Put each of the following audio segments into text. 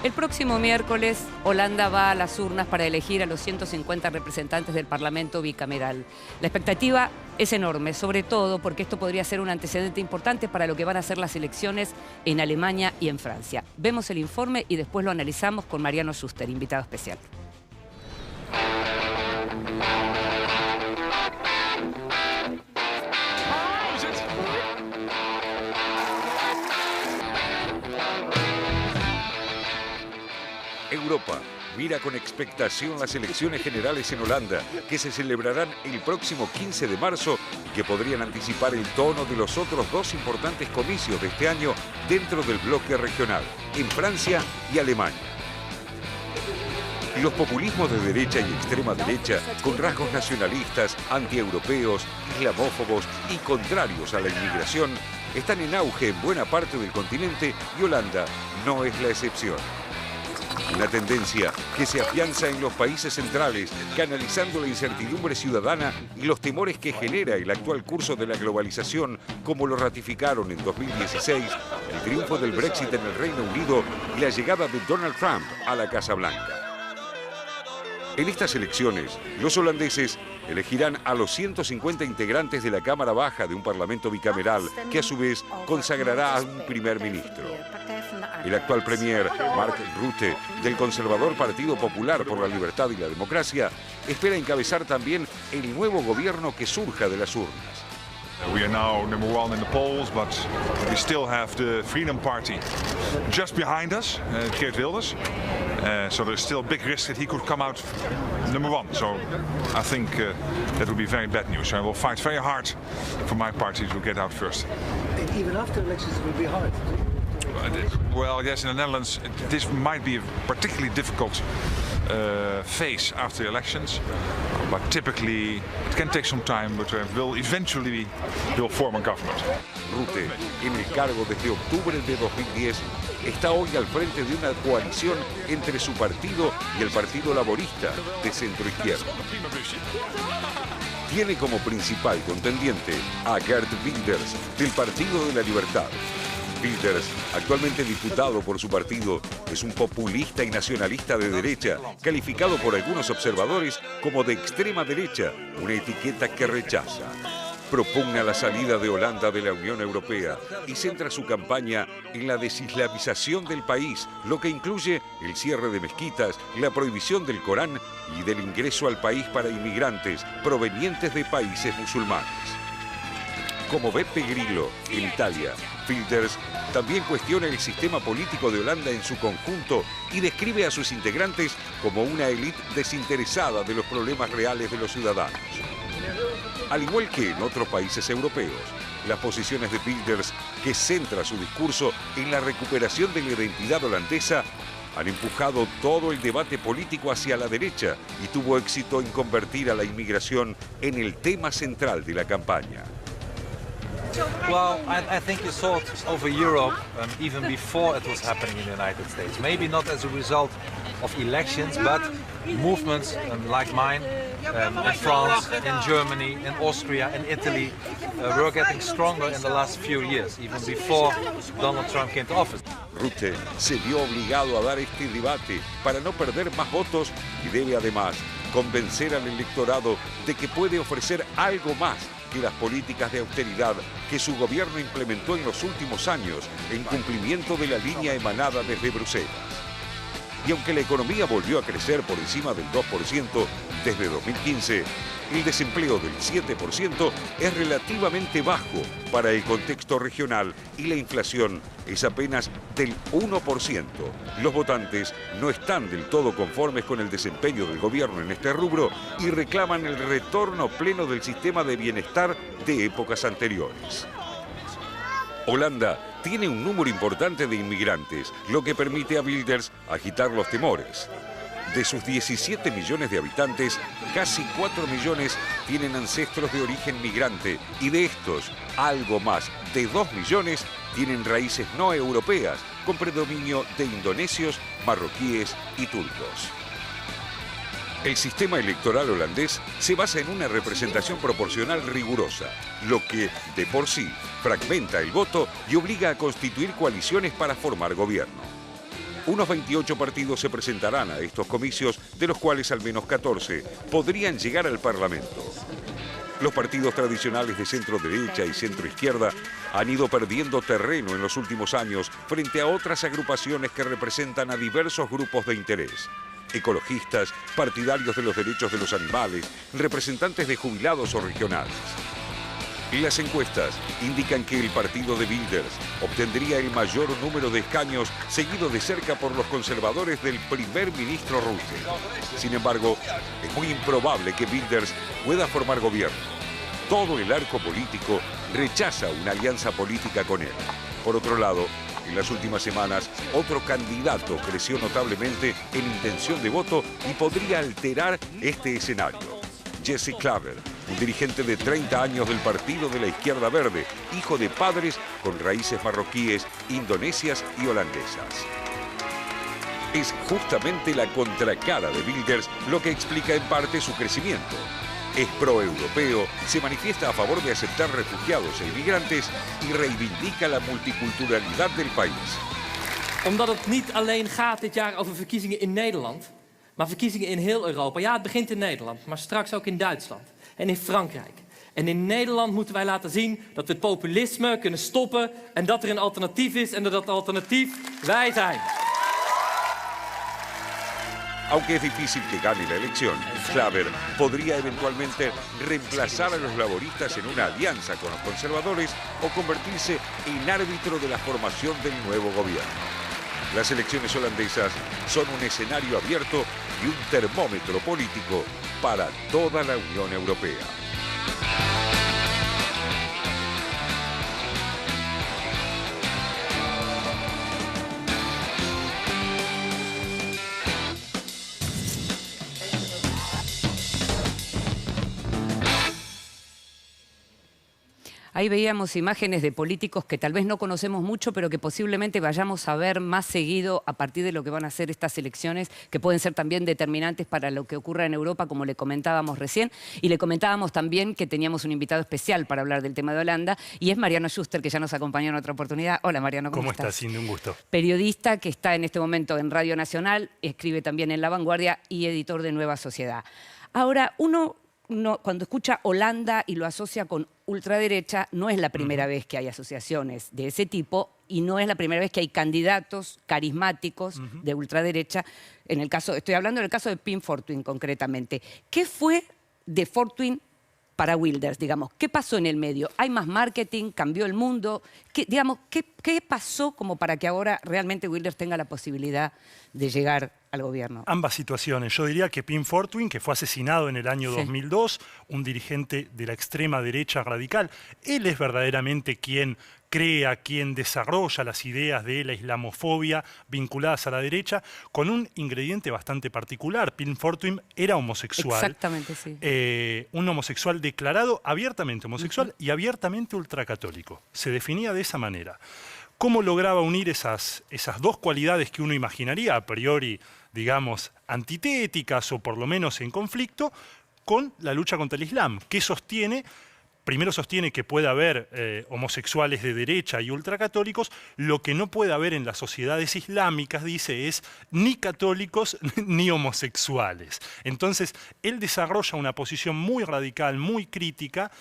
El próximo miércoles, Holanda va a las urnas para elegir a los 150 representantes del Parlamento bicameral. La expectativa es enorme, sobre todo porque esto podría ser un antecedente importante para lo que van a ser las elecciones en Alemania y en Francia. Vemos el informe y después lo analizamos con Mariano Schuster, invitado especial. Europa mira con expectación las elecciones generales en Holanda, que se celebrarán el próximo 15 de marzo y que podrían anticipar el tono de los otros dos importantes comicios de este año dentro del bloque regional, en Francia y Alemania. Los populismos de derecha y extrema derecha, con rasgos nacionalistas, antieuropeos, islamófobos y contrarios a la inmigración, están en auge en buena parte del continente y Holanda no es la excepción. Una tendencia que se afianza en los países centrales, canalizando la incertidumbre ciudadana y los temores que genera el actual curso de la globalización, como lo ratificaron en 2016, el triunfo del Brexit en el Reino Unido y la llegada de Donald Trump a la Casa Blanca. En estas elecciones, los holandeses elegirán a los 150 integrantes de la Cámara Baja de un Parlamento bicameral, que a su vez consagrará a un primer ministro. El actual premier, Mark Rutte, del conservador Partido Popular por la Libertad y la Democracia, espera encabezar también el nuevo gobierno que surja de las urnas. We are now #1 in the polls, but we still have the Freedom Party just behind us, Geert Wilders. So there's still a big risk that he could come out #1. So I think that would be very bad news. I will fight very hard for my party to get out first. And even after elections it will be hard. Well, yes, in the Netherlands, this might be a particularly difficult phase after elections, but typically it can take some time, but will eventually form a government. Rutte, en el cargo desde octubre de 2010, está hoy al frente de una coalición entre su partido y el Partido Laborista de centro-izquierda. Tiene como principal contendiente a Geert Wilders, del Partido de la Libertad. Wilders, actualmente diputado por su partido, es un populista y nacionalista de derecha, calificado por algunos observadores como de extrema derecha, una etiqueta que rechaza. Propugna la salida de Holanda de la Unión Europea y centra su campaña en la desislamización del país, lo que incluye el cierre de mezquitas, la prohibición del Corán y del ingreso al país para inmigrantes provenientes de países musulmanes. Como Beppe Grillo, en Italia, Wilders también cuestiona el sistema político de Holanda en su conjunto y describe a sus integrantes como una élite desinteresada de los problemas reales de los ciudadanos. Al igual que en otros países europeos, las posiciones de Wilders, que centra su discurso en la recuperación de la identidad holandesa, han empujado todo el debate político hacia la derecha y tuvo éxito en convertir a la inmigración en el tema central de la campaña. Well, I think you saw it over Europe even before it was happening in the United States. Maybe not as a result of elections, but movements like mine in France, in Germany, in Austria, in Italy were getting stronger in the last few years, even before Donald Trump came to office. Rutte se vio obligado a dar este debate para no perder más votos y debe además convencer al electorado de que puede ofrecer algo más que las políticas de austeridad que su gobierno implementó en los últimos años en cumplimiento de la línea emanada desde Bruselas. Y aunque la economía volvió a crecer por encima del 2% desde 2015, el desempleo del 7% es relativamente bajo para el contexto regional y la inflación es apenas del 1%. Los votantes no están del todo conformes con el desempeño del gobierno en este rubro y reclaman el retorno pleno del sistema de bienestar de épocas anteriores. Holanda tiene un número importante de inmigrantes, lo que permite a Wilders agitar los temores. De sus 17 millones de habitantes, casi 4 millones tienen ancestros de origen migrante y de estos, algo más de 2 millones tienen raíces no europeas, con predominio de indonesios, marroquíes y turcos. El sistema electoral holandés se basa en una representación proporcional rigurosa, lo que, de por sí, fragmenta el voto y obliga a constituir coaliciones para formar gobierno. Unos 28 partidos se presentarán a estos comicios, de los cuales al menos 14 podrían llegar al Parlamento. Los partidos tradicionales de centro-derecha y centro-izquierda han ido perdiendo terreno en los últimos años frente a otras agrupaciones que representan a diversos grupos de interés. Ecologistas, partidarios de los derechos de los animales, representantes de jubilados o regionales. Las encuestas indican que el partido de Wilders obtendría el mayor número de escaños, seguido de cerca por los conservadores del primer ministro Rutte. Sin embargo, es muy improbable que Wilders pueda formar gobierno. Todo el arco político rechaza una alianza política con él. Por otro lado, en las últimas semanas, otro candidato creció notablemente en intención de voto y podría alterar este escenario. Jesse Klaver, un dirigente de 30 años del Partido de la Izquierda Verde, hijo de padres con raíces marroquíes, indonesias y holandesas. Es justamente la contracara de Wilders lo que explica en parte su crecimiento. Es pro-europeo, se manifiesta a favor de aceptar refugiados e inmigrantes y reivindica la multiculturalidad del país. Omdat het niet alleen gaat dit jaar over verkiezingen in Nederland, maar verkiezingen in heel Europa. Ja, het begint in Nederland, maar straks ook in Duitsland en in Frankrijk. En in Nederland moeten wij laten zien dat we het populisme kunnen stoppen en dat er een alternatief is en dat dat alternatief wij zijn. Aunque es difícil que gane la elección, Klaver podría eventualmente reemplazar a los laboristas en una alianza con los conservadores o convertirse en árbitro de la formación del nuevo gobierno. Las elecciones holandesas son un escenario abierto y un termómetro político para toda la Unión Europea. Ahí veíamos imágenes de políticos que tal vez no conocemos mucho, pero que posiblemente vayamos a ver más seguido a partir de lo que van a ser estas elecciones, que pueden ser también determinantes para lo que ocurra en Europa, como le comentábamos recién. Y le comentábamos también que teníamos un invitado especial para hablar del tema de Holanda, y es Mariano Schuster, que ya nos acompañó en otra oportunidad. Hola, Mariano, ¿cómo estás? Cindy? Un gusto. Periodista que está en este momento en Radio Nacional, escribe también en La Vanguardia y editor de Nueva Sociedad. Ahora, cuando escucha Holanda y lo asocia con ultraderecha, no es la primera vez que hay asociaciones de ese tipo y no es la primera vez que hay candidatos carismáticos de ultraderecha. Estoy hablando del caso de Pim Fortuyn concretamente. ¿Qué fue de Fortuyn para Wilders, digamos? ¿Qué pasó en el medio? ¿Hay más marketing? ¿Cambió el mundo? ¿Qué pasó como para que ahora realmente Wilders tenga la posibilidad de llegar al gobierno? Ambas situaciones. Yo diría que Pim Fortuyn, que fue asesinado en el año 2002, un dirigente de la extrema derecha radical, él es verdaderamente quien crea, quien desarrolla las ideas de la islamofobia vinculadas a la derecha, con un ingrediente bastante particular. Pim Fortuyn era homosexual. Exactamente, sí. Un homosexual declarado, abiertamente homosexual y abiertamente ultracatólico. Se definía de esa manera. ¿Cómo lograba unir esas dos cualidades que uno imaginaría a priori, digamos, antitéticas o por lo menos en conflicto, con la lucha contra el Islam? ¿Qué sostiene? Primero sostiene que puede haber homosexuales de derecha y ultracatólicos. Lo que no puede haber en las sociedades islámicas, dice, es ni católicos ni homosexuales. Entonces, él desarrolla una posición muy radical, muy crítica,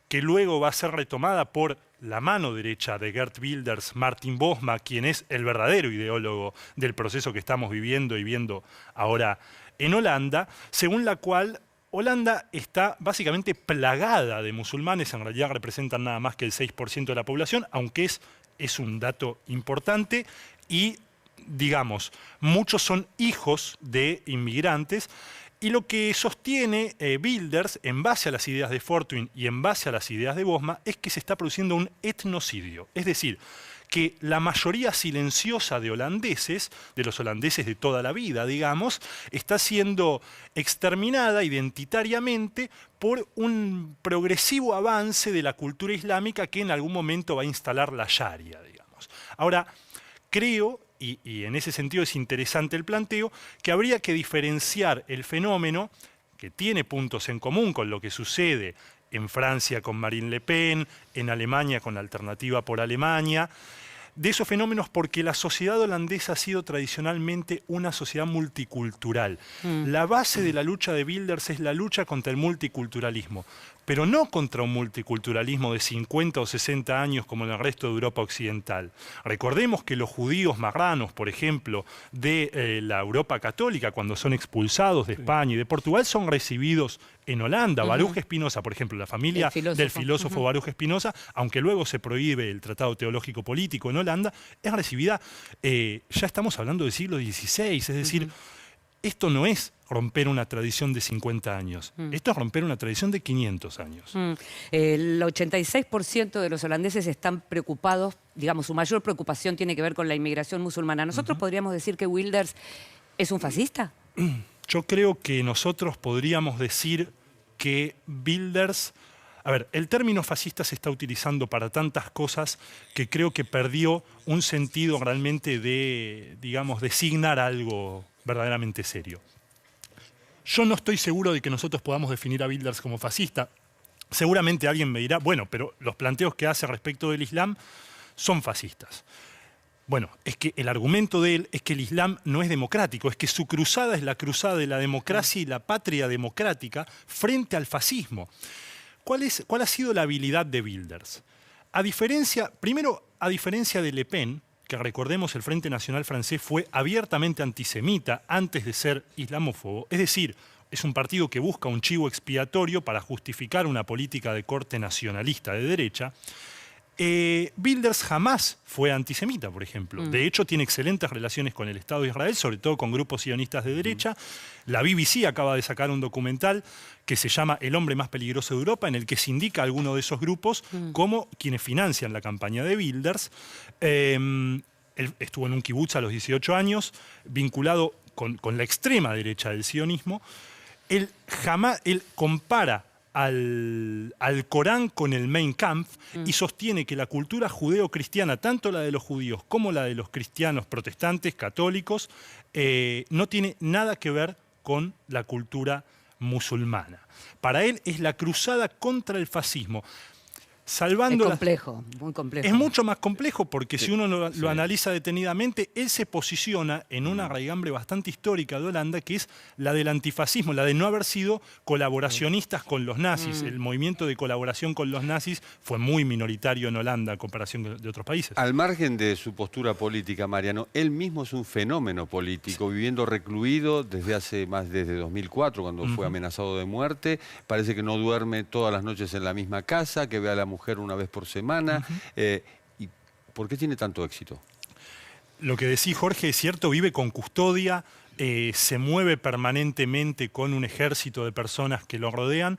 que luego va a ser retomada por la mano derecha de Geert Wilders, Martin Bosma, quien es el verdadero ideólogo del proceso que estamos viviendo y viendo ahora en Holanda, según la cual Holanda está básicamente plagada de musulmanes, en realidad representan nada más que el 6% de la población, aunque es un dato importante y, digamos, muchos son hijos de inmigrantes. Y lo que sostiene Wilders, en base a las ideas de Fortuyn y en base a las ideas de Bosma, es que se está produciendo un etnocidio. Es decir, que la mayoría silenciosa de holandeses, de los holandeses de toda la vida, digamos, está siendo exterminada identitariamente por un progresivo avance de la cultura islámica que en algún momento va a instalar la Sharia, digamos. Ahora, creo, y en ese sentido es interesante el planteo, que habría que diferenciar el fenómeno, que tiene puntos en común con lo que sucede en Francia con Marine Le Pen, en Alemania con la Alternativa por Alemania, de esos fenómenos porque la sociedad holandesa ha sido tradicionalmente una sociedad multicultural. La base de la lucha de Wilders es la lucha contra el multiculturalismo, pero no contra un multiculturalismo de 50 o 60 años como en el resto de Europa occidental. Recordemos que los judíos marranos, por ejemplo, de la Europa católica, cuando son expulsados de España y de Portugal, son recibidos en Holanda. Baruch Spinoza, por ejemplo, la familia del filósofo Baruch Spinoza, aunque luego se prohíbe el Tratado Teológico Político en Holanda, es recibida, ya estamos hablando del siglo XVI, es decir, esto no es romper una tradición de 50 años, esto es romper una tradición de 500 años. El 86% de los holandeses están preocupados, digamos, su mayor preocupación tiene que ver con la inmigración musulmana. ¿Nosotros podríamos decir que Wilders es un fascista? Yo creo que nosotros podríamos decir que Wilders... A ver, el término fascista se está utilizando para tantas cosas que creo que perdió un sentido realmente de, digamos, designar algo verdaderamente serio. Yo no estoy seguro de que nosotros podamos definir a Wilders como fascista. Seguramente alguien me dirá, bueno, pero los planteos que hace respecto del Islam son fascistas. Bueno, es que el argumento de él es que el Islam no es democrático, es que su cruzada es la cruzada de la democracia y la patria democrática frente al fascismo. ¿Cuál ha sido la habilidad de Wilders? Primero, a diferencia de Le Pen, que recordemos el Frente Nacional francés fue abiertamente antisemita antes de ser islamófobo, es decir, es un partido que busca un chivo expiatorio para justificar una política de corte nacionalista de derecha. Wilders jamás fue antisemita, por ejemplo. De hecho, tiene excelentes relaciones con el Estado de Israel, sobre todo con grupos sionistas de derecha. La BBC acaba de sacar un documental que se llama El hombre más peligroso de Europa, en el que se indica a alguno de esos grupos como quienes financian la campaña de Wilders. Él estuvo en un kibutz a los 18 años, vinculado con la extrema derecha del sionismo. Él compara al Corán con el Mein Kampf y sostiene que la cultura judeo-cristiana, tanto la de los judíos como la de los cristianos protestantes, católicos, no tiene nada que ver con la cultura musulmana. Para él es la cruzada contra el fascismo. Salvando es complejo, muy complejo. Es mucho más complejo porque si uno lo analiza detenidamente, él se posiciona en una raigambre bastante histórica de Holanda, que es la del antifascismo, la de no haber sido colaboracionistas con los nazis. El movimiento de colaboración con los nazis fue muy minoritario en Holanda en comparación de otros países. Al margen de su postura política, Mariano, él mismo es un fenómeno político, viviendo recluido desde 2004, cuando fue amenazado de muerte. Parece que no duerme todas las noches en la misma casa, que ve a la mujer una vez por semana. ¿Y por qué tiene tanto éxito? Lo que decís, Jorge, es cierto, vive con custodia, se mueve permanentemente con un ejército de personas que lo rodean.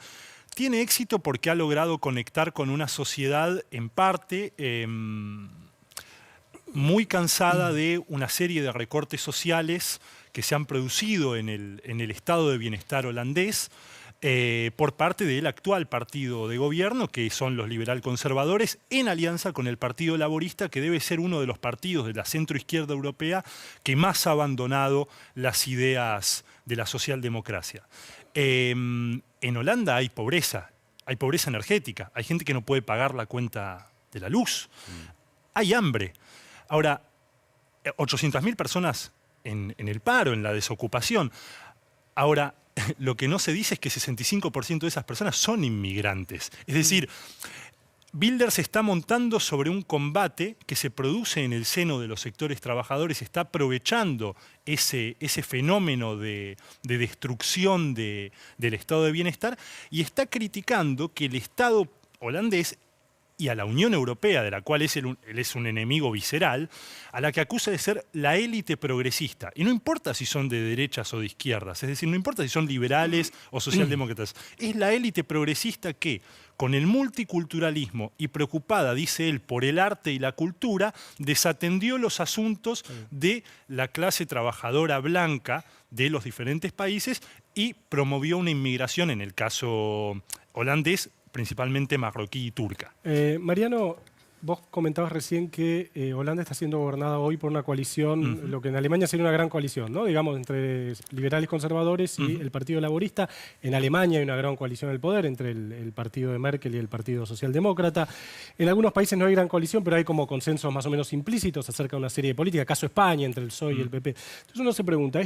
Tiene éxito porque ha logrado conectar con una sociedad, en parte, muy cansada de una serie de recortes sociales que se han producido en el estado de bienestar holandés, por parte del actual partido de gobierno, que son los liberal-conservadores, en alianza con el Partido Laborista, que debe ser uno de los partidos de la centroizquierda europea que más ha abandonado las ideas de la socialdemocracia. En Holanda hay pobreza energética, hay gente que no puede pagar la cuenta de la luz, hay hambre. Ahora, 800.000 personas en el paro, en la desocupación. Ahora, lo que no se dice es que 65% de esas personas son inmigrantes. Es decir, Wilders se está montando sobre un combate que se produce en el seno de los sectores trabajadores, está aprovechando ese fenómeno de destrucción del estado de bienestar y está criticando que el Estado holandés y a la Unión Europea, de la cual él es un enemigo visceral, a la que acusa de ser la élite progresista. Y no importa si son de derechas o de izquierdas, es decir, no importa si son liberales o socialdemócratas, es la élite progresista que, con el multiculturalismo y preocupada, dice él, por el arte y la cultura, desatendió los asuntos de la clase trabajadora blanca de los diferentes países y promovió una inmigración, en el caso holandés, principalmente marroquí y turca. Mariano, vos comentabas recién que Holanda está siendo gobernada hoy por una coalición, lo que en Alemania sería una gran coalición, ¿no? Digamos, entre liberales conservadores y el Partido Laborista. En Alemania hay una gran coalición del poder entre el partido de Merkel y el Partido Socialdemócrata. En algunos países no hay gran coalición, pero hay como consensos más o menos implícitos acerca de una serie de políticas. Caso España, entre el PSOE y el PP. Entonces uno se pregunta,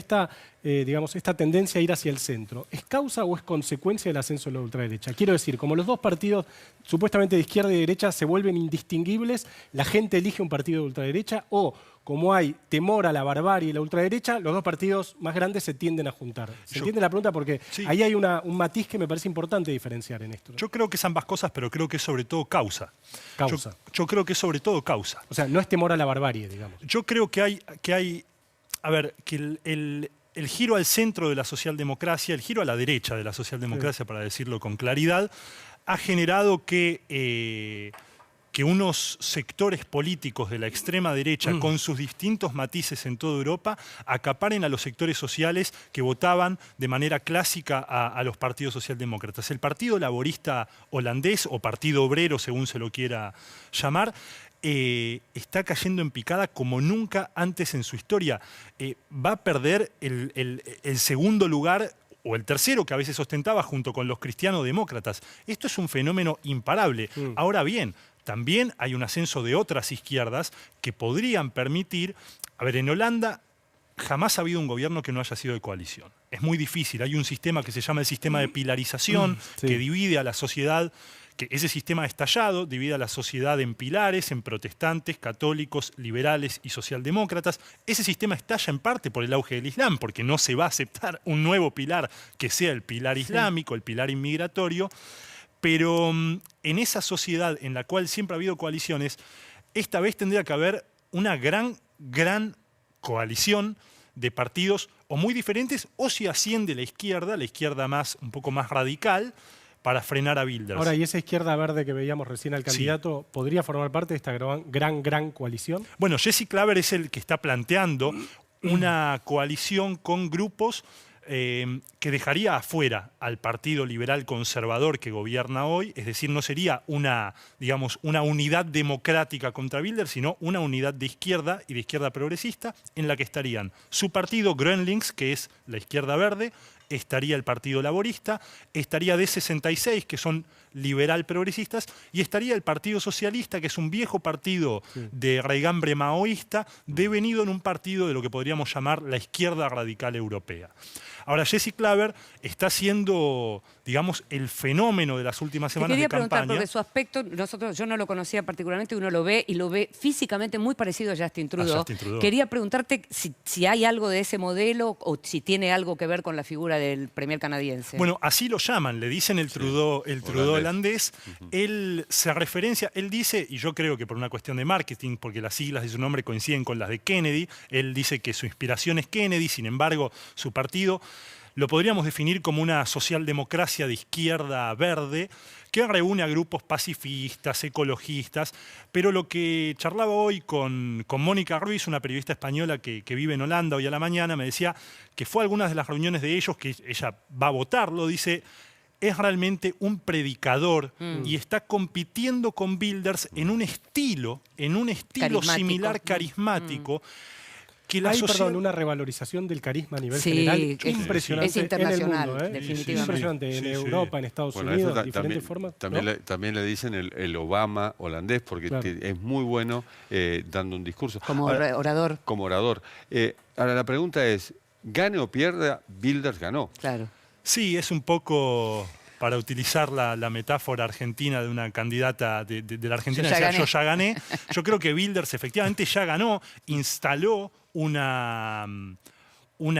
digamos, esta tendencia a ir hacia el centro, ¿es causa o es consecuencia del ascenso de la ultraderecha? Quiero decir, como los dos partidos supuestamente de izquierda y derecha se vuelven indistinguibles, la gente elige un partido de ultraderecha, o como hay temor a la barbarie y la ultraderecha, los dos partidos más grandes se tienden a juntar. ¿Se entiende la pregunta? Porque ahí hay un matiz que me parece importante diferenciar en esto, ¿no? Yo creo que es ambas cosas, pero creo que es sobre todo causa. Yo creo que es sobre todo causa. O sea, no es temor a la barbarie, digamos. Yo creo que hay a ver, que el giro al centro de la socialdemocracia, el giro a la derecha de la socialdemocracia, para decirlo con claridad, ha generado que unos sectores políticos de la extrema derecha, con sus distintos matices en toda Europa, acaparen a los sectores sociales que votaban de manera clásica a los partidos socialdemócratas. El Partido Laborista holandés, o Partido Obrero, según se lo quiera llamar, está cayendo en picada como nunca antes en su historia. Va a perder el segundo lugar o el tercero que a veces ostentaba junto con los cristiano-demócratas. Esto es un fenómeno imparable. Ahora bien, también hay un ascenso de otras izquierdas que podrían permitir... A ver, en Holanda jamás ha habido un gobierno que no haya sido de coalición. Es muy difícil. Hay un sistema que se llama el sistema de pilarización, que divide a la sociedad... que ese sistema estallado divide a la sociedad en pilares, en protestantes, católicos, liberales y socialdemócratas. Ese sistema estalla en parte por el auge del Islam, porque no se va a aceptar un nuevo pilar que sea el pilar islámico, el pilar inmigratorio. Pero en esa sociedad en la cual siempre ha habido coaliciones, esta vez tendría que haber una gran coalición de partidos o muy diferentes, o si asciende la izquierda un poco más radical, para frenar a Wilders. Ahora, ¿y esa izquierda verde que veíamos recién al candidato podría formar parte de esta gran coalición? Bueno, Jesse Klaver es el que está planteando una coalición con grupos que dejaría afuera al Partido Liberal Conservador que gobierna hoy, es decir, no sería una unidad democrática contra Wilders, sino una unidad de izquierda y de izquierda progresista, en la que estarían su partido GroenLinks, que es la izquierda verde, estaría el Partido Laborista, estaría D66, que son liberal progresistas, y estaría el Partido Socialista, que es un viejo partido de raigambre maoísta, devenido en un partido de lo que podríamos llamar la izquierda radical europea. Ahora, Jesse Klaver está siendo, digamos, el fenómeno de las últimas semanas de campaña. Te quería preguntar, porque su aspecto, yo no lo conocía particularmente, uno lo ve y lo ve físicamente muy parecido a Justin Trudeau. Quería preguntarte si hay algo de ese modelo o si tiene algo que ver con la figura del premier canadiense. Bueno, así lo llaman, le dicen el Trudeau holandés. Él se referencia, él dice, y yo creo que por una cuestión de marketing, porque las siglas de su nombre coinciden con las de Kennedy, él dice que su inspiración es Kennedy, sin embargo, su partido lo podríamos definir como una socialdemocracia de izquierda verde que reúne a grupos pacifistas, ecologistas, pero lo que charlaba hoy con Mónica Ruiz, una periodista española que vive en Holanda hoy a la mañana, me decía que fue a algunas de las reuniones de ellos, que ella va a votarlo, dice, es realmente un predicador y está compitiendo con Wilders en un estilo similar, carismático, que la perdón, una revalorización del carisma a nivel general impresionante. Es internacional, en el mundo, definitivamente. Impresionante, en Europa, en Estados Unidos, de diferentes formas. También le dicen el Obama holandés, porque es muy bueno dando un discurso. Como orador. Como orador. Ahora la pregunta es, ¿gane o pierda? Wilders ganó. Claro. Sí, es un poco... para utilizar la metáfora argentina de una candidata de la Argentina, yo ya gané. Yo creo que Wilders efectivamente ya ganó, instaló una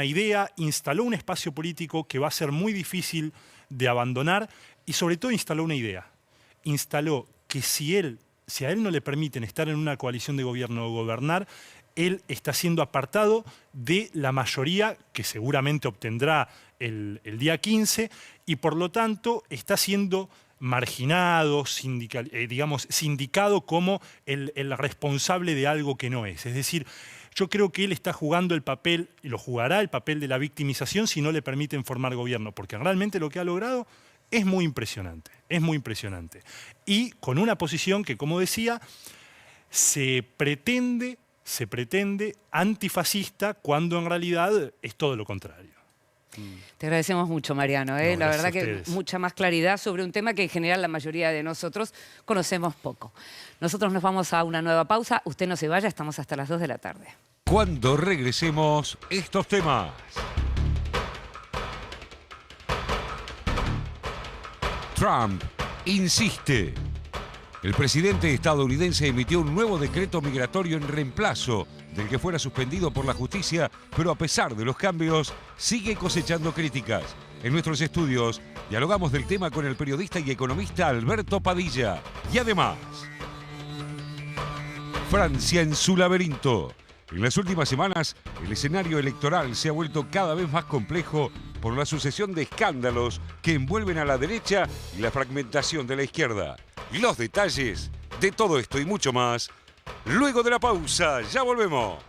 idea, instaló un espacio político que va a ser muy difícil de abandonar y sobre todo instaló una idea. Instaló que si a él no le permiten estar en una coalición de gobierno o gobernar, él está siendo apartado de la mayoría que seguramente obtendrá el día 15 y por lo tanto está siendo marginado, sindicado como el responsable de algo que no es. Es decir, yo creo que él está jugando el papel, y lo jugará el papel de la victimización si no le permiten formar gobierno, porque realmente lo que ha logrado es muy impresionante, Y con una posición que, como decía, se pretende antifascista cuando en realidad es todo lo contrario. Te agradecemos mucho, Mariano. La verdad que ustedes. mucha más claridad sobre un tema que en general la mayoría de nosotros conocemos poco. Nosotros nos vamos a una nueva pausa. Usted no se vaya, estamos hasta las 2 de la tarde. Cuando regresemos, estos temas. Trump insiste. El presidente estadounidense emitió un nuevo decreto migratorio en reemplazo del que fuera suspendido por la justicia, pero a pesar de los cambios, sigue cosechando críticas. En nuestros estudios, dialogamos del tema con el periodista y economista Alberto Padilla. Y además, Francia en su laberinto. En las últimas semanas, el escenario electoral se ha vuelto cada vez más complejo por la sucesión de escándalos que envuelven a la derecha y la fragmentación de la izquierda. Los detalles de todo esto y mucho más, luego de la pausa. Ya volvemos.